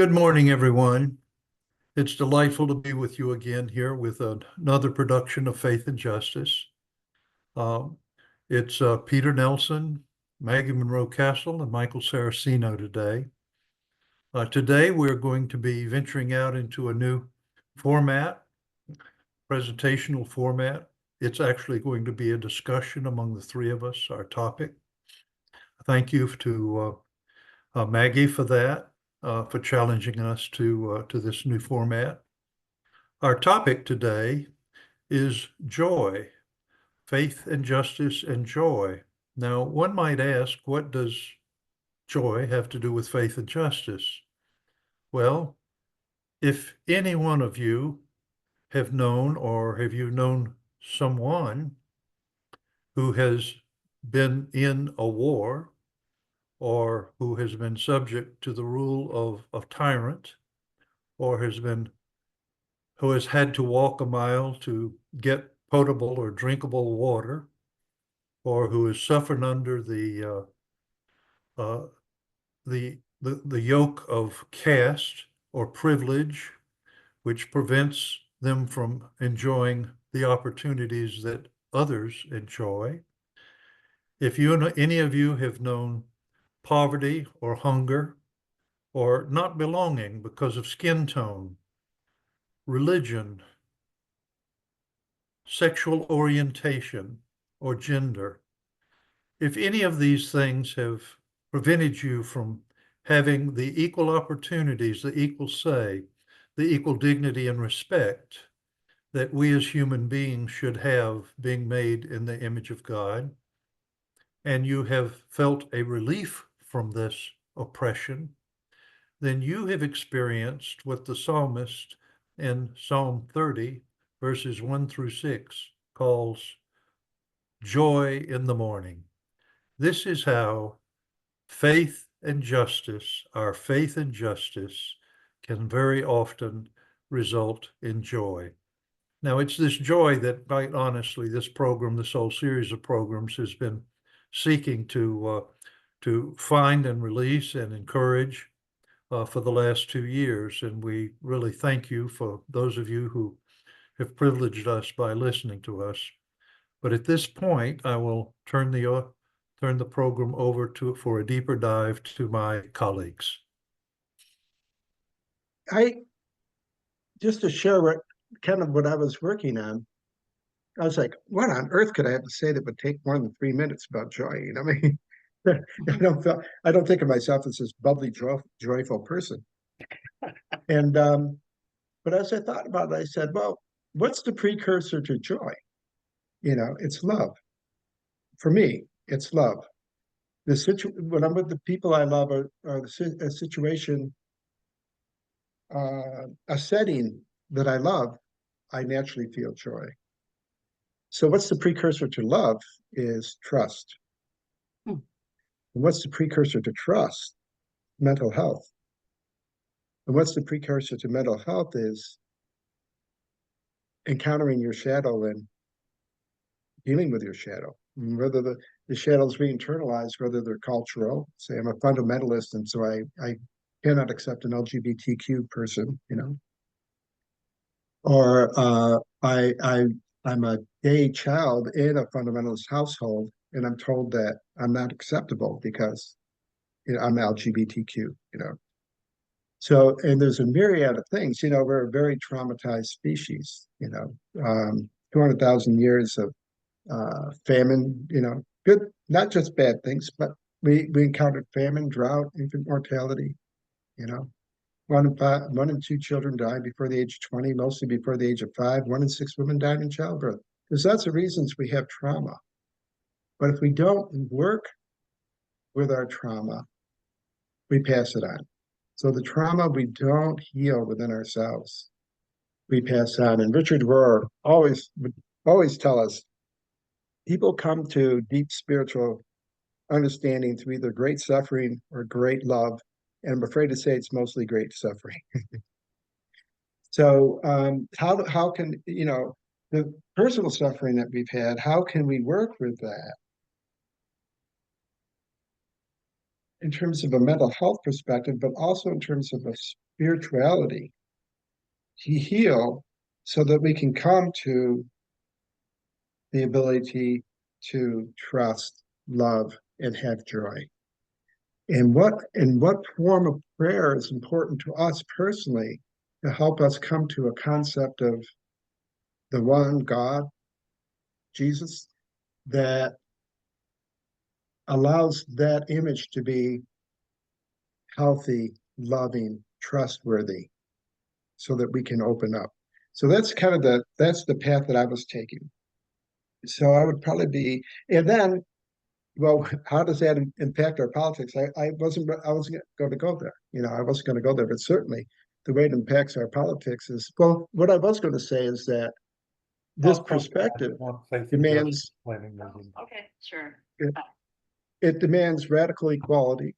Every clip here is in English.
Good morning, everyone. It's delightful to be with you again here with another production of Faith and Justice. Um, it's Peter Nelson, Maggie Monroe-Cassel, and Michael Saraceno today. Today, we're going to be venturing out into a new format, presentational format. It's actually going to be a discussion among the three of us, our topic. Thank you to Maggie for that, for challenging us to this new format. Our topic today is joy, faith and justice and joy. Now, one might ask, what does joy have to do with faith and justice? Well, if any one of you have known or have you known someone who has been in a war or who has been subject to the rule of a tyrant or who has had to walk a mile to get potable or drinkable water, or who has suffered under uh, the yoke of caste or privilege, which prevents them from enjoying the opportunities that others enjoy. If any of you have known poverty or hunger or not belonging because of skin tone, religion, sexual orientation, or gender, if any of these things have prevented you from having the equal opportunities, the equal say, the equal dignity and respect that we as human beings should have, being made in the image of God, and you have felt a relief from this oppression, then you have experienced what the psalmist in Psalm 30, verses 1 through 6, calls joy in the morning. This is how faith and justice, our faith and justice, can very often result in joy. Now, it's this joy that, quite honestly, this program, this whole series of programs, has been seeking to find and release and encourage for the last 2 years. And we really thank you for those of you who have privileged us by listening to us. But at this point, I will turn the program over for a deeper dive to my colleagues. I just to share what I was working on. I was like, what on earth could I have to say that would take more than 3 minutes about joy? I mean, I don't think of myself as this bubbly, joyful person. And but as I thought about it, I said, well, what's the precursor to joy? It's love. For me, it's love. When I'm with the people I love, or a situation, a setting that I love, I naturally feel joy. So what's the precursor to love is trust. And what's the precursor to trust? Mental health. And what's the precursor to mental health is encountering your shadow and dealing with your shadow. Whether the shadows we internalize, whether they're cultural, say I'm a fundamentalist, and so I cannot accept an LGBTQ person, or I'm a gay child in a fundamentalist household, and I'm told that I'm not acceptable because I'm LGBTQ. So, and there's a myriad of things. We're a very traumatized species. 200,000 years of famine. Good, not just bad things, but we encountered famine, drought, infant mortality. You know, 1 in 2 children died before the age of 20, mostly before the age of 5. 1 in 6 women died in childbirth. There's lots of reasons we have trauma. But if we don't work with our trauma, we pass it on. So the trauma we don't heal within ourselves, we pass on. And Richard Rohr would always tell us people come to deep spiritual understanding through either great suffering or great love. And I'm afraid to say it's mostly great suffering. So how can, the personal suffering that we've had, how can we work with that? in terms of a mental health perspective, but also in terms of a spirituality. He heal so that we can come to the ability to trust, love, and have joy. And what form of prayer is important to us personally to help us come to a concept of the one God, Jesus, that allows that image to be healthy, loving, trustworthy, so that we can open up. So that's kind of that's the path that I was taking. So I would probably be, and then, well, how does that impact our politics? I wasn't going to go there. I wasn't going to go there, but certainly the way it impacts our politics is, well, what I was going to say is that this I'll come back perspective on faith and justice demands planning meeting. Okay, sure. it, it demands radical equality,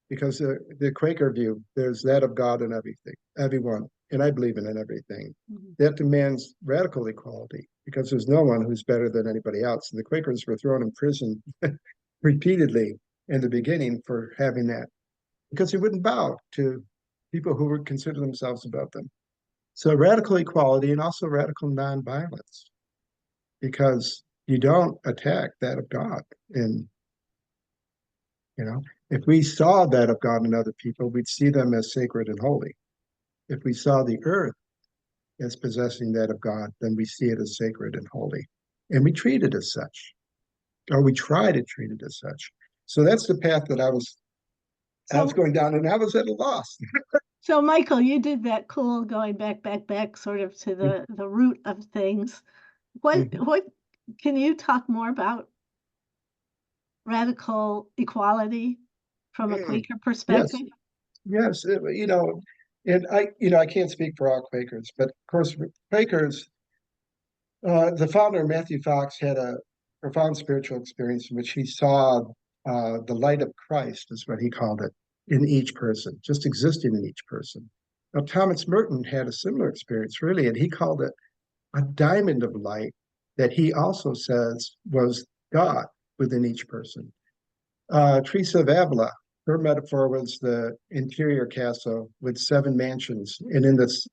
because the Quaker view, there's that of God in everything, everyone, and I believe in everything. That demands radical equality, because there's no one who's better than anybody else. And the Quakers were thrown in prison repeatedly in the beginning for having that, because they wouldn't bow to people who would consider themselves above them. So radical equality, and also radical nonviolence, because you don't attack that of God. And if we saw that of God in other people, we'd see them as sacred and holy. If we saw the earth as possessing that of God, then we see it as sacred and holy. And we treat it as such, or we try to treat it as such. So that's the path that I was going down, and I was at a loss. So Michael, you did that cool going back, sort of to the root of things. What can you talk more about radical equality from a Quaker perspective? Yes, and I can't speak for all Quakers, but of course, Quakers, the founder, Matthew Fox, had a profound spiritual experience in which he saw the light of Christ, is what he called it, in each person, just existing in each person. Now, Thomas Merton had a similar experience, really, and he called it a diamond of light that he also says was God within each person. Teresa of Avila, her metaphor was the interior castle with 7 mansions, and in this,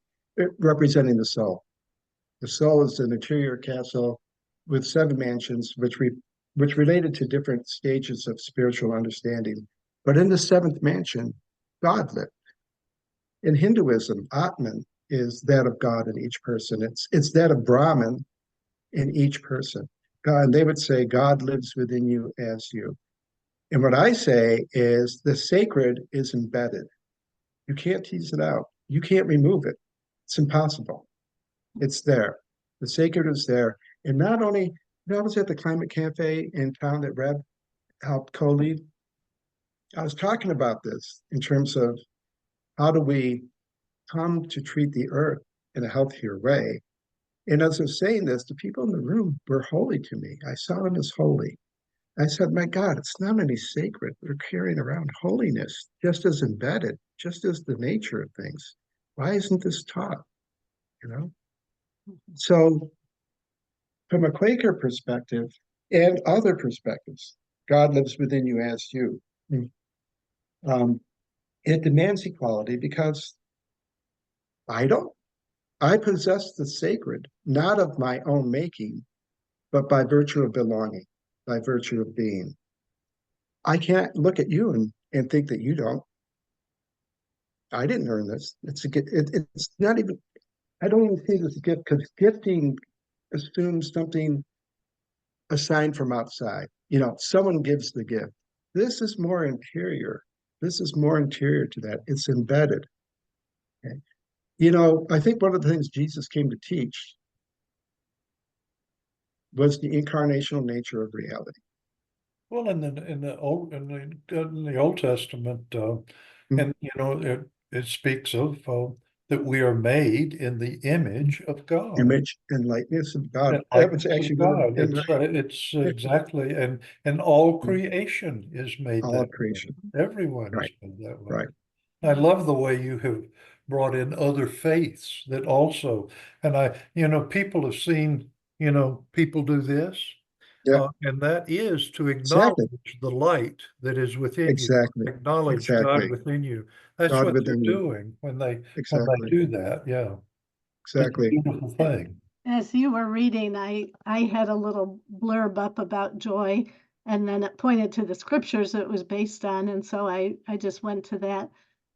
representing the soul. The soul is an interior castle with 7 mansions, which related to different stages of spiritual understanding. But in the 7th mansion, God lived. In Hinduism, Atman is that of God in each person. It's that of Brahman in each person. God, and they would say, God lives within you as you. And what I say is the sacred is embedded. You can't tease it out. You can't remove it. It's impossible. It's there. The sacred is there. And not only, I was at the Climate Cafe in town that Rev helped co-lead. I was talking about this in terms of how do we come to treat the earth in a healthier way. And as I was saying this, the people in the room were holy to me. I saw them as holy. I said, my God, it's not only sacred, they're carrying around holiness just as embedded, just as the nature of things. Why isn't this taught? So from a Quaker perspective and other perspectives, God lives within you as you. Um, it demands equality, because I don't. I possess the sacred, not of my own making, but by virtue of belonging, by virtue of being. I can't look at you and think that you don't. I didn't earn this. It's not even, I don't even see this as a gift, because gifting assumes something assigned from outside. Someone gives the gift. This is more interior. This is more interior to that. It's embedded. Okay? I think one of the things Jesus came to teach was the incarnational nature of reality. Well, in the Old Testament, and it speaks of that we are made in the image of God. Image and likeness of God. And That was likeness of actually God. It's exactly, and all creation is made all that way. creation. Everyone is Right. made that way. Right. I love the way you have brought in other faiths that also, and people have seen, people do this, Yeah, And that is to exactly, acknowledge the light that is within you, exactly, acknowledge God exactly. within you. That's God what they're within you. doing when they Exactly, do that. Yeah, it's a exactly. beautiful thing. As you were reading, I had a little blurb up about joy, and then it pointed to the scriptures it was based on, and so I just went to that.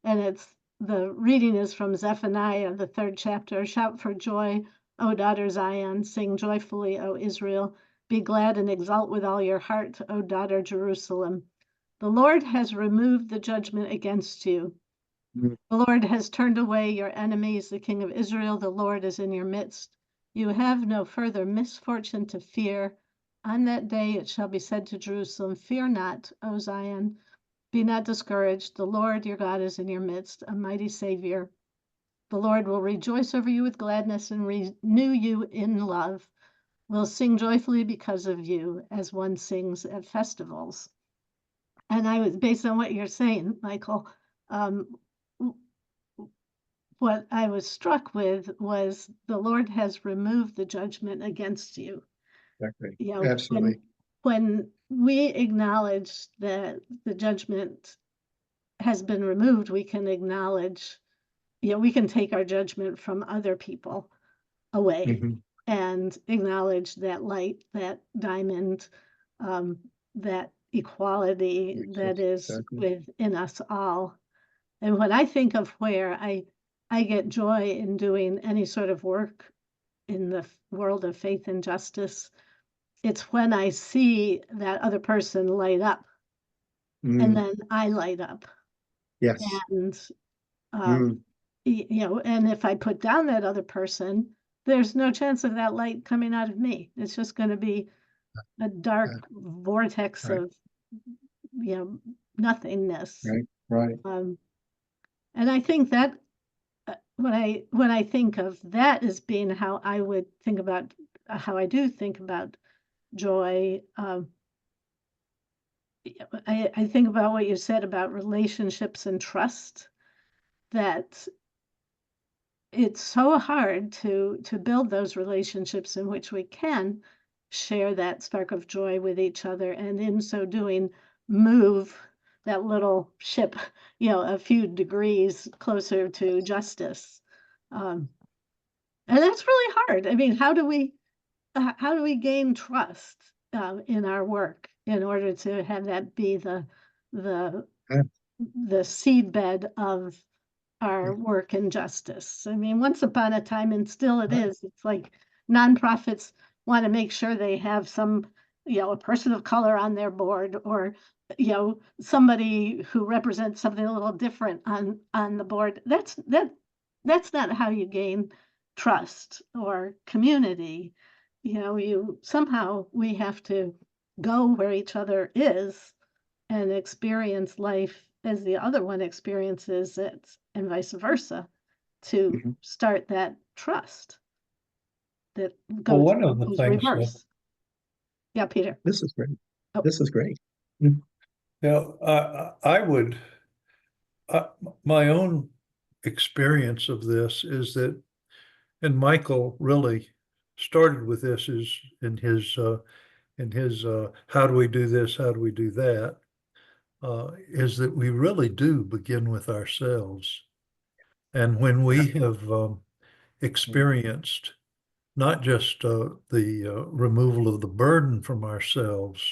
And the reading is from Zephaniah, the 3rd chapter. Shout for joy, O daughter Zion, sing joyfully, O Israel. Be glad and exult with all your heart, O daughter Jerusalem. The Lord has removed the judgment against you. Mm, The Lord has turned away your enemies, the King of Israel, the Lord is in your midst. You have no further misfortune to fear. On that day it shall be said to Jerusalem, fear not, O Zion, be not discouraged. The Lord your God is in your midst, a mighty Savior. The Lord will rejoice over you with gladness and renew you in love. Will sing joyfully because of you, as one sings at festivals. And I was, based on what you're saying, Michael, um, what I was struck with was the Lord has removed the judgment against you. exactly, You know, absolutely. when we acknowledge that the judgment has been removed, we can acknowledge, we can take our judgment from other people away Mhm. and acknowledge that light, that diamond, um, that equality that is Exactly. within us all. And when I think of where I get joy in doing any sort of work in the world of faith and justice, it's when I see that other person light up and Mm, then I light up. yes. And Mm, and if I put down that other person, there's no chance of that light coming out of me. It's just going to be a dark yeah, vortex right, of nothingness. right, right. Um, and I think that when I think of that as being how I would think about how I do think about joy, I think about what you said about relationships and trust. That it's so hard to build those relationships in which we can share that spark of joy with each other, and in so doing, move that little ship, a few degrees closer to justice. Um, and that's really hard. I mean, how do we gain trust in our work in order to have that be the Yeah, the seedbed of yeah, our work in justice? I mean, once upon a time, and still it right. is, it's like nonprofits want to make sure they have some, a person of color on their board, or somebody who represents something a little different on the board. That's not how you gain trust or community. You somehow we have to go where each other is and experience life as the other one experiences it, and vice versa, to Mhm. start that trust that Well, goes one of the goes things that, reverse. Yeah, Peter. This is great. Oh, This is great. Mm, I would, uh, my own experience of this is that, and Michael really started with this is in his how do we do this, how do we do that, is that we really do begin with ourselves. And when yeah, we have experienced not just the removal of the burden from ourselves,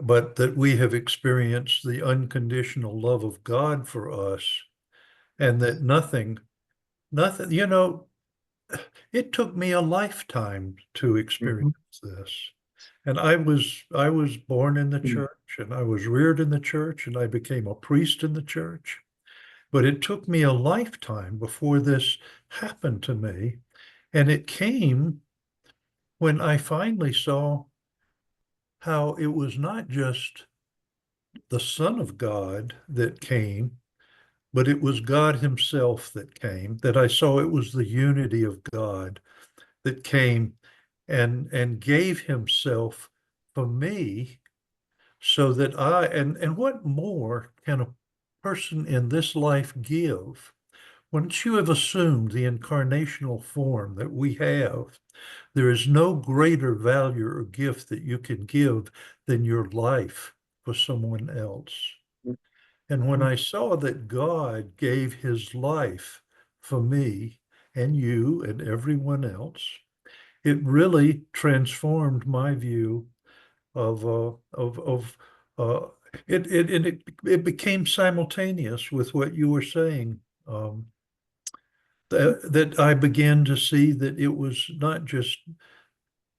but that we have experienced the unconditional love of God for us, and that nothing, it took me a lifetime to experience mhm, this. And I was born in the mm, church, and I was reared in the church, and I became a priest in the church. But it took me a lifetime before this happened to me. And it came when I finally saw how it was not just the Son of God that came, but it was God Himself that came, that I saw it was the unity of God that came and gave Himself for me so that and what more can a person in this life give? once you have assumed the incarnational form that we have, there is no greater value or gift that you can give than your life for someone else. And when I saw that God gave his life for me and you and everyone else, it really transformed my view of uh, it became simultaneous with what you were saying. That I began to see that it was not just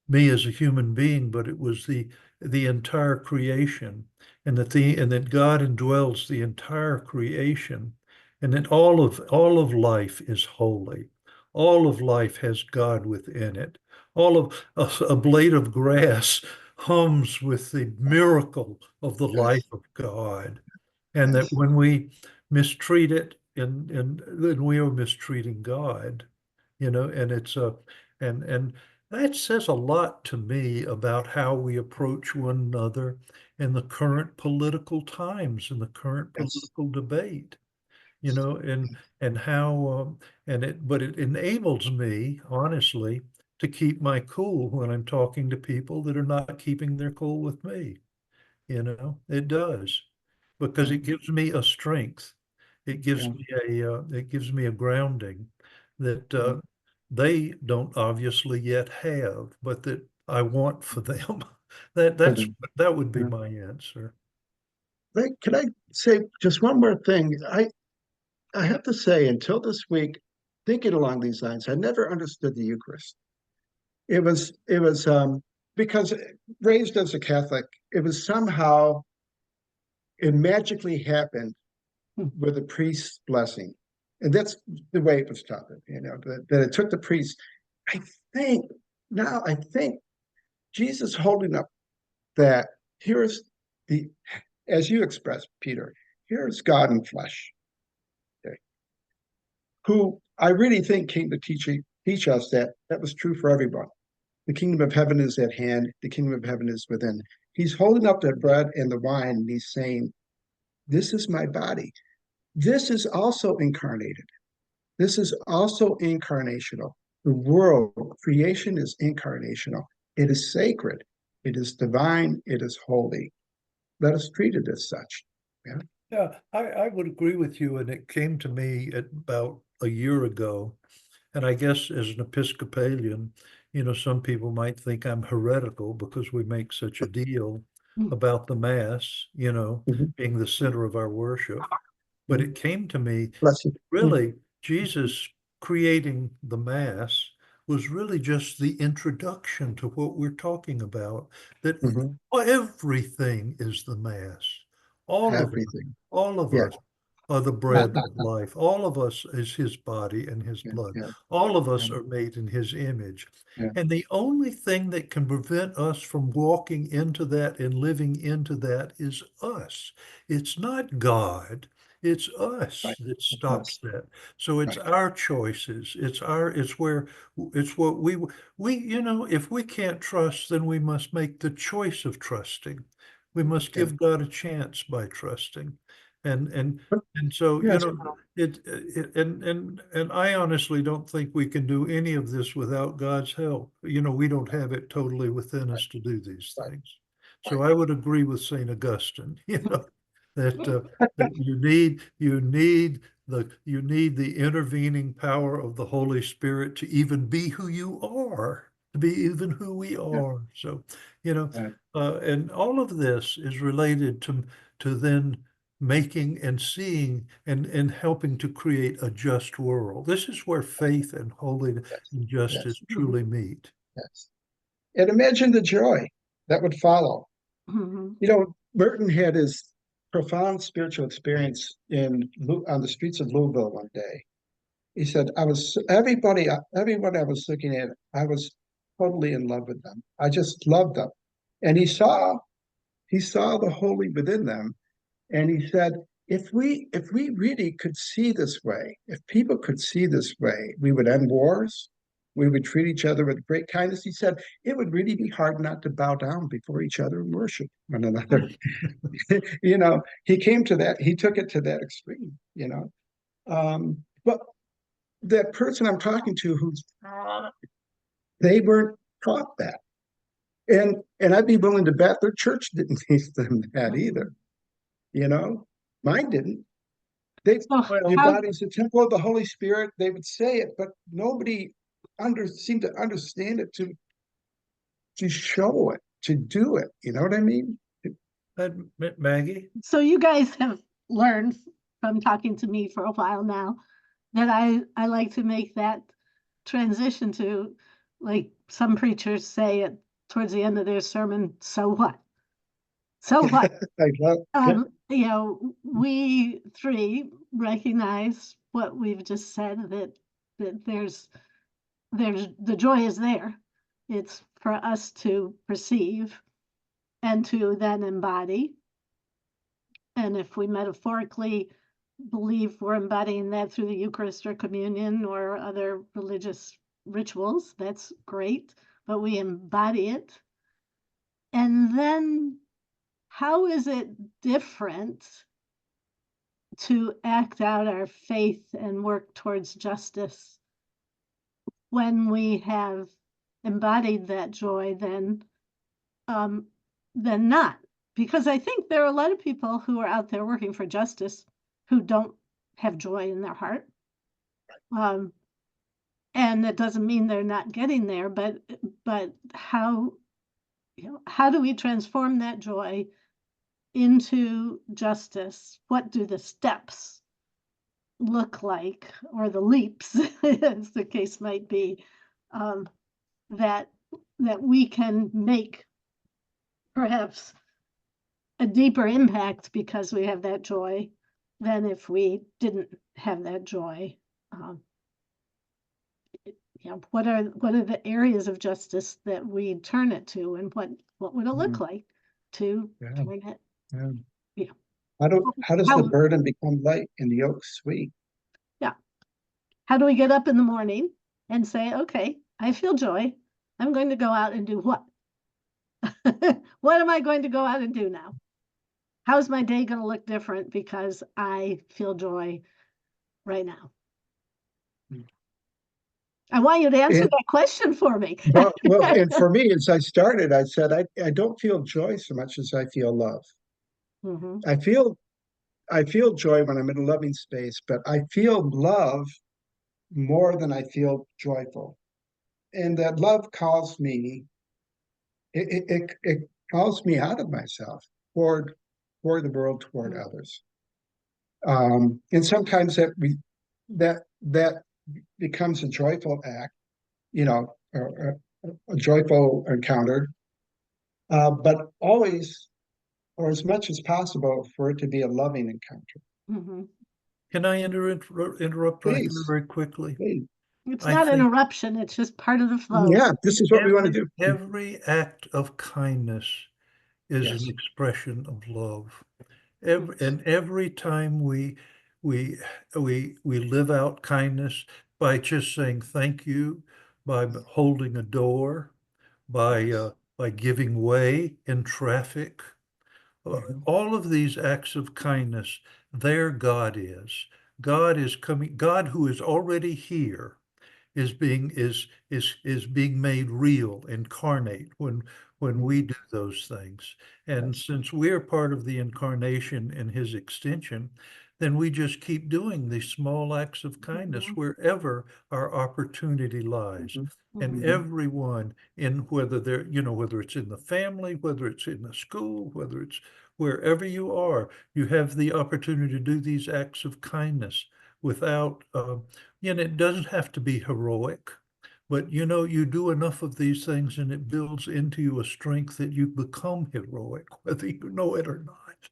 me as a human being, but it was the entire creation, and that God indwells the entire creation, and that all of life is holy. All of life has God within it. All of a blade of grass hums with the miracle of the life Yes, of God, and that yes, when we mistreat it, and then we are mistreating God, and it's a and that says a lot to me about how we approach one another in the current political times, in the current yes, political debate, and how but it enables me, honestly, to keep my cool when I'm talking to people that are not keeping their cool with me. It does, because yeah, it gives me a strength. It gives yeah, me a grounding that yeah. they don't obviously yet have, but that I want for them. For That's them. that would be Yeah. my answer. Can I say just one more thing? I have to say, until this week, thinking along these lines, I never understood the Eucharist. It was because raised as a Catholic, it was somehow it magically happened with a priest's blessing. And that's the way it was taught, that it took the priest. I think I think Jesus holding up that here's the, as you expressed, Peter, here's God in flesh, okay, who I really think came to teach us that that was true for everyone. The kingdom of heaven is at hand. The kingdom of heaven is within. He's holding up the bread and the wine, and he's saying, "This is my body." This is also incarnated. This is also incarnational. The world, creation is incarnational. It is sacred. It is divine. It is holy. Let us treat it as such. Yeah. Yeah, I would agree with you, and it came to me at about a year ago. And I guess as an Episcopalian, some people might think I'm heretical because we make such a deal about the Mass, Mhm. being the center of our worship. But it Mhm. came to me, Bless you. Mhm. really, Jesus creating the Mass was really just the introduction to what we're talking about, that Mhm. everything is the Mass. All of us, Everything. all of Yeah. us are the bread of life. All of us is his body and his Yeah. blood. Yeah. All of Yeah. us are made in his image. Yeah. And the only thing that can prevent us from walking into that and living into that is us. It's not God. It's us Right. that It's stops us. that. So it's Right. our choices. It's what if we can't trust, then we must make the choice of trusting. We must Yeah. give God a chance by trusting. And and But and so, yes. and I honestly don't think we can do any of this without God's help. We don't have it totally within Right. us to do these Right. things. So Right. I would agree with Saint Augustine, that you need the intervening power of the Holy Spirit to even be who you are, to be even who we Yeah. are. So, you know, Right. and all of this is related to then making and seeing and helping to create a just world. This is where faith and holiness Yes. and justice Yes. truly meet. Yes. And imagine the joy that would follow. Mhm. Merton had his profound spiritual experience on the streets of Louisville one day. He said, "I was everybody I was looking at, I was totally in love with them. I just loved them." And he saw the holy within them, and he said, if we really could see this way, if people could see this way, we would end wars. We would treat each other with great kindness. He said it would really be hard not to bow down before each other and worship one another. He came to that. He took it to that extreme. But that person I'm talking to who's they weren't taught that. And I'd be willing to bet their church didn't teach them that either. You know, mine didn't. They So your how, body's the temple of the Holy Spirit. They would say it, but nobody seemed to understand it to show it, to do it. You know what I mean? Maggie? so you guys have learned from talking to me for a while now that I like to make that transition to, like some preachers say it towards the end of their sermon, so what? So what? Like, well, You know, we three recognize what we've just said, that there's the joy is there. It's for us to perceive and to then embody. And if we metaphorically believe we're embodying that through the Eucharist or communion or other religious rituals, that's great, but we embody it. And then how is it different to act out our faith and work towards justice when we have embodied that joy than not? Because I think there are a lot of people who are out there working for justice who don't have joy in their heart. And that doesn't mean they're not getting there, but how, you know, how do we transform that joy into justice? What do the steps look like, or the leaps, as the case might be, um, that we can make perhaps a deeper impact because we have that joy than if we didn't have that joy. You know, what are the areas of justice that we turn it to, and what would it look like to yeah, turn it? yeah. Yeah. How does the How, burden become light and the yoke sweet? yeah. How do we get up in the morning and say, okay, I feel joy. I'm going to go out and do what? What am I going to go out and do now? How's my day going to look different because I feel joy right now? I want you to answer And that question for me. and for me, as I started, I said I don't feel joy so much as I feel love. Mhm. I feel I feel joy when I'm in a loving space, but I feel love more than I feel joyful. And that love calls me, it calls me out of myself toward the world, toward Mm. others. And sometimes that becomes a joyful act, you know, a joyful encounter, but always, or as much as possible, for it to be a loving encounter. Mhm. Can I interrupt right there Please, very quickly? please. It's I not think interruption, it's just part of the flow. Yeah, this is what we want to do. every act of kindness is an Yes, expression of love. Yes. And every time we we live out kindness by just saying thank you, by holding a door, yes. by giving way in traffic, Mhm. all of these acts of kindness, there God is. God is coming, God who is already here is being made real, incarnate when we do those things. And Yes. since we're part of the incarnation and his extension, then we just keep doing these small acts of kindness Mhm. wherever our opportunity lies. Mhm. And Mhm. Mhm. everyone, in whether they're, you know, whether it's in the family, whether it's in the school, whether it's wherever you are, you have the opportunity to do these acts of kindness without, you know, it doesn't have to be heroic, but you know, you do enough of these things and it builds into you a strength that you become heroic, whether you know it or not.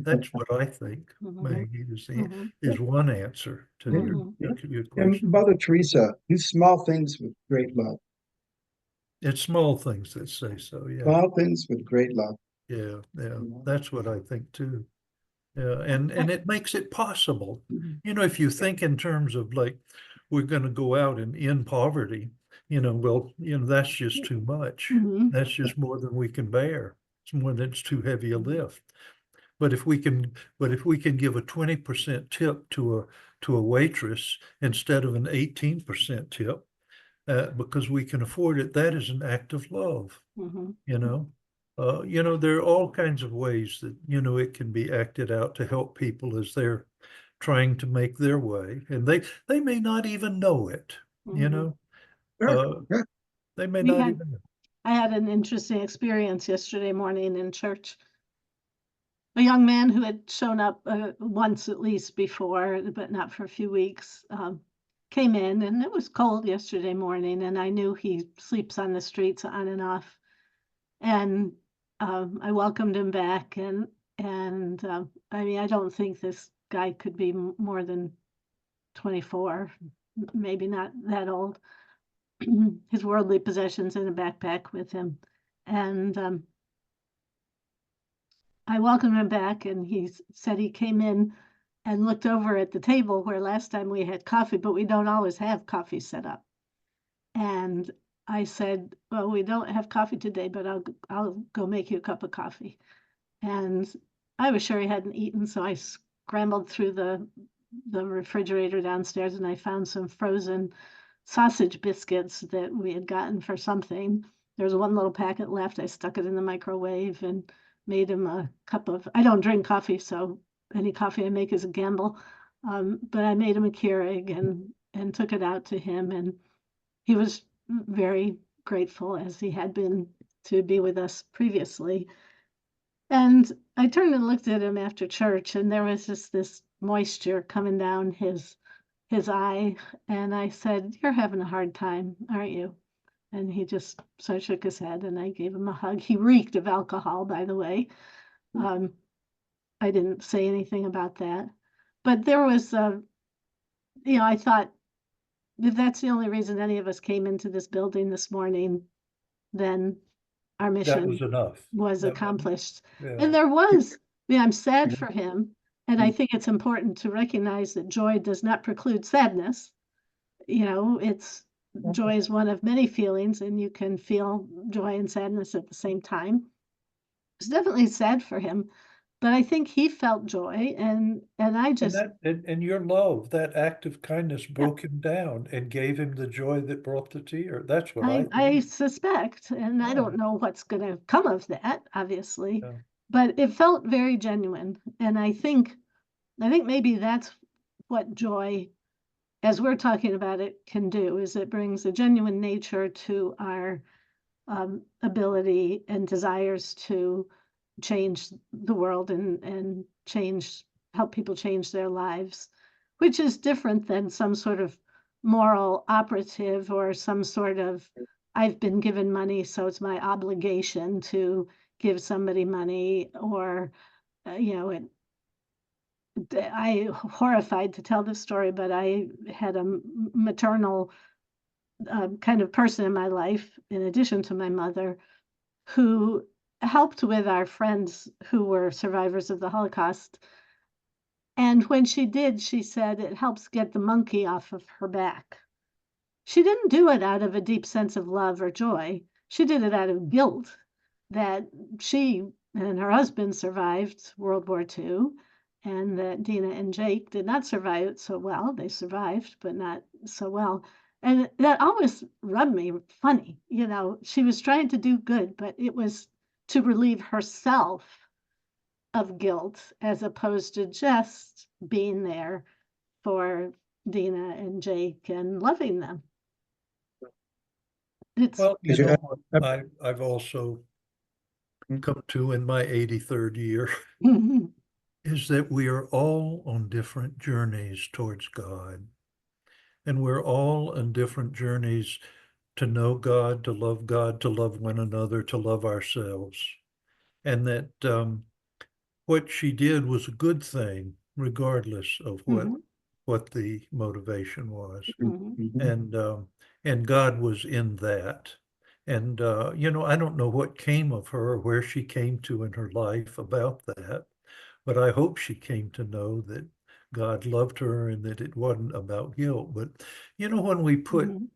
That's what I think, Mhm. Maggie, Mhm. is one answer to Yeah, Mhm. your and question. Mother Teresa, do small things with great love. It's small things that say so. Yeah. Small things with great love. Yeah. Yeah. You know? That's what I think too. Yeah, and it makes it possible. Mhm. You know, if you think in terms of like, we're going to go out and end poverty, you know, well, you know, that's just too much. Mhm. That's just more than we can bear. It's more than it's too heavy a lift. But if we can, but if we can give a 20% tip to a waitress instead of an 18% tip, because we can afford it. That is an act of love, Mhm. you know. There are all kinds of ways that, it can be acted out to help people as they're trying to make their way. And they may not even know it, you Mhm. know. Sure, Uh, yeah. they may We not had, even know. I had an interesting experience yesterday morning in church. A young man who had shown up once at least before, but not for a few weeks, came in, and it was cold yesterday morning, and I knew he sleeps on the streets on and off. And I welcomed him back, and I mean, I don't think this guy could be more than 24, maybe not that old. His worldly possessions in a backpack with him, and I welcomed him back, and he said he came in and looked over at the table where last time we had coffee, but we don't always have coffee set up. And I said, "Well, we don't have coffee today, but I'll go make you a cup of coffee." And I was sure he hadn't eaten, so I scrambled through the refrigerator downstairs, and I found some frozen sausage biscuits that we had gotten for something. There was one little packet left. I stuck it in the microwave and made him a cup of, I don't drink coffee, so any coffee I make is a gamble. But I made him a Keurig and took it out to him, and he was very grateful, as he had been, to be with us previously. And I turned and looked at him after church, and there was just this moisture coming down his eye. And I said, "You're having a hard time, aren't you?" And he just sort of shook his head, and I gave him a hug. He reeked of alcohol, by the way. Um, I didn't say anything about that. But there was, I thought, if that's the only reason any of us came into this building this morning, then our That mission was enough. was That was, accomplished. yeah. And there was, I mean, I'm sad Mhm. for him. And I think it's important to recognize that joy does not preclude sadness. It's joy is one of many feelings, and you can feel joy and sadness at the same time. It's definitely sad for him, but I think he felt joy, and I And just, your love, that act of kindness yeah, broke him down and gave him the joy that brought the tear. That's what I I think. suspect, and I Yeah, don't know what's going to come of that, obviously, yeah. but it felt very genuine, and I think maybe that's what joy, as we're talking about it, can do, is it brings a genuine nature to our ability and desires to change the world and help people change their lives, which is different than some sort of moral operative or some sort of, I've been given money, so it's my obligation to give somebody money, or, it, I horrified to tell this story, but I had a maternal kind of person in my life, in addition to my mother, who helped with our friends who were survivors of the Holocaust. And when she did, she said it helps get the monkey off of her back. She didn't do it out of a deep sense of love or joy. She did it out of guilt that she and her husband survived World War II, and that Dina and Jake did not survive it so well. They survived, but not so well. And that always rubbed me funny. She was trying to do good, but it was to relieve herself of guilt as opposed to just being there for Dina and Jake and loving them. It's Well, Because you what have, I've also come to in my 83rd year is that we are all on different journeys towards God. And we're all on different journeys to know God, to love one another, to love ourselves. And that what she did was a good thing, regardless of Mhm, what the motivation was. Mhm. Mhm. And God was in that. And I don't know what came of her or where she came to in her life about that, but I hope she came to know that God loved her and that it wasn't about guilt. But when we put mhm,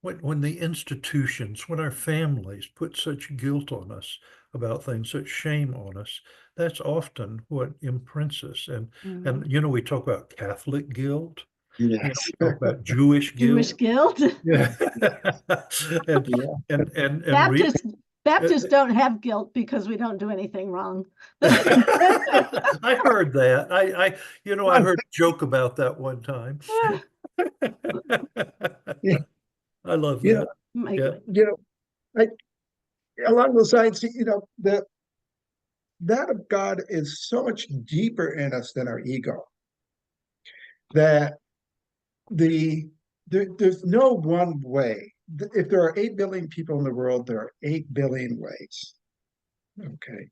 when the institutions, when our families put such guilt on us about things, such shame on us, that's often what imprints us. And Mhm. you know, we talk about Catholic guilt, Yes. we talk about Jewish Jewish guilt. guilt. Yeah. And Yeah. really, Baptists don't have guilt because we don't do anything wrong. I heard that. I heard a joke about that one time. Yeah. I love You know, that. My Yeah. God. you know, I, along those lines, that of God is so much deeper in us than our ego that there's no one way. If there are 8 billion people in the world, there are 8 billion ways. Okay.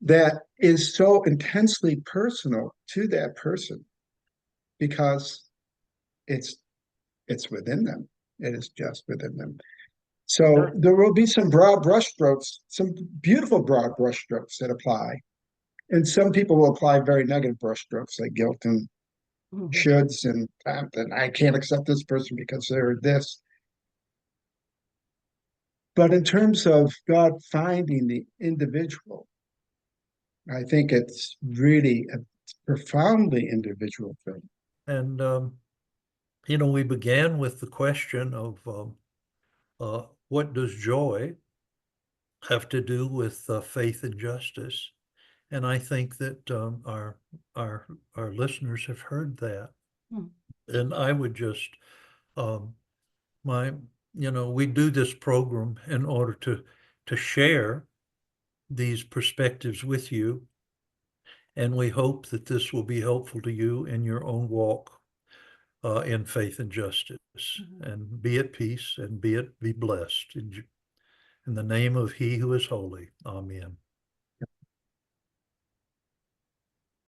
That is so intensely personal to that person because it's it's within them. It is just within them. So there will be some broad brushstrokes, some beautiful broad brushstrokes that apply. And some people will apply very negative brushstrokes like guilt and Mhm. shoulds and I can't accept this person because they're this. But in terms of God finding the individual, I think it's really a profoundly individual thing. And we began with the question of what does joy have to do with faith and justice? And I think that our our listeners have heard that. Mm. And I would just um, my we do this program in order to share these perspectives with you, and we hope that this will be helpful to you in your own walk in faith and justice. Mhm. And be at peace and be blessed in the name of He who is holy. Amen.